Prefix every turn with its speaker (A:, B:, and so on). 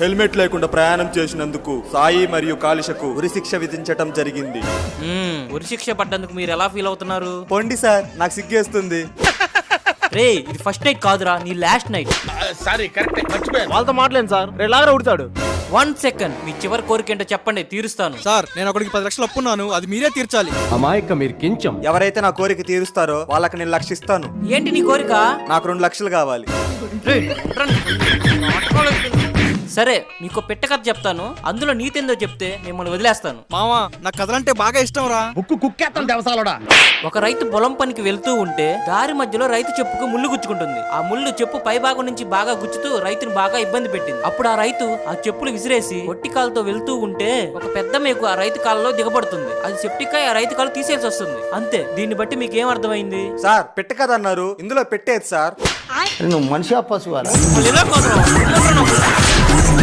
A: Helmet లేకుండా ప్రయాణం చేసినందుకు సాయి మరియు కాలిషకు ఉరిశిక్ష విధించటం జరిగింది.
B: ఉరిశిక్ష పడ్డందుకు మీరు ఎలా ఫీల్ అవుతున్నారు?
A: పొండి సార్, నాకు సిగ్గేస్తుంది.
B: రే, ఇది ఫస్ట్ నైట్ కాదురా, నీ లాస్ట్ నైట్.
C: సారీ, కరెక్ట్, మర్చిపోయాను.
D: వాళ్ళతో మాట్లాడండి సార్, రెలాగా ఉడతాడు.
B: 1 సెకండ్, మీ చివరి కోరిక ఏంటో చెప్పండి, తీరుస్తాను.
E: సార్, నేను ఒకడికి 10 లక్షలు అప్పున్నాను, అది మీరే తీర్చాలి.
F: అమాయక మీరు కించం.
A: ఎవరైతే నా కోరిక తీరుస్తారో వాళ్ళకి నేను లక్షిస్తాను.
B: ఏంటి నీ కోరిక?
A: నాకు 2 లక్షలు కావాలి.
B: సరే, మీకు పెట్ట కథ చెప్తాను, అందులో నీతేందో చెప్తే మిమ్మల్ని వదిలేస్తాను.
E: మావా, నాకు కథలంటే బాగా ఇష్టం రా.
C: బుక్కు కుక్కేస్తాను దేవసాలోడా.
B: ఒక రైతు పొలం పనికి వెళ్తూ ఉంటే దారి మధ్యలో రైతు చెప్పుకు ముళ్ళు గుచ్చుకుంటుంది. ఆ ముళ్ళు చెప్పు పై భాగం నుంచి బాగా గుచ్చుతూ రైతుని బాగా ఇబ్బంది పెట్టింది. అప్పుడు ఆ రైతు ఆ చెప్పులు విసిరేసి ఒట్టి కాలుతో వెళ్తూ ఉంటే ఒక పెద్ద మేకు ఆ రైతు కాళ్ళలో దిగబడుతుంది. అది సెప్టికాయ ఆ రైతు కాలు తీసేసి వస్తుంది. అంతే. దీన్ని బట్టి మీకు ఏం అర్థమైంది?
A: సార్, పెట్ట కదా అన్నారు, ఇందులో పెట్టేది సార్.
F: నువ్వు మనిషి పశువారా?
B: మళ్ళీ ఇలా కాదురా.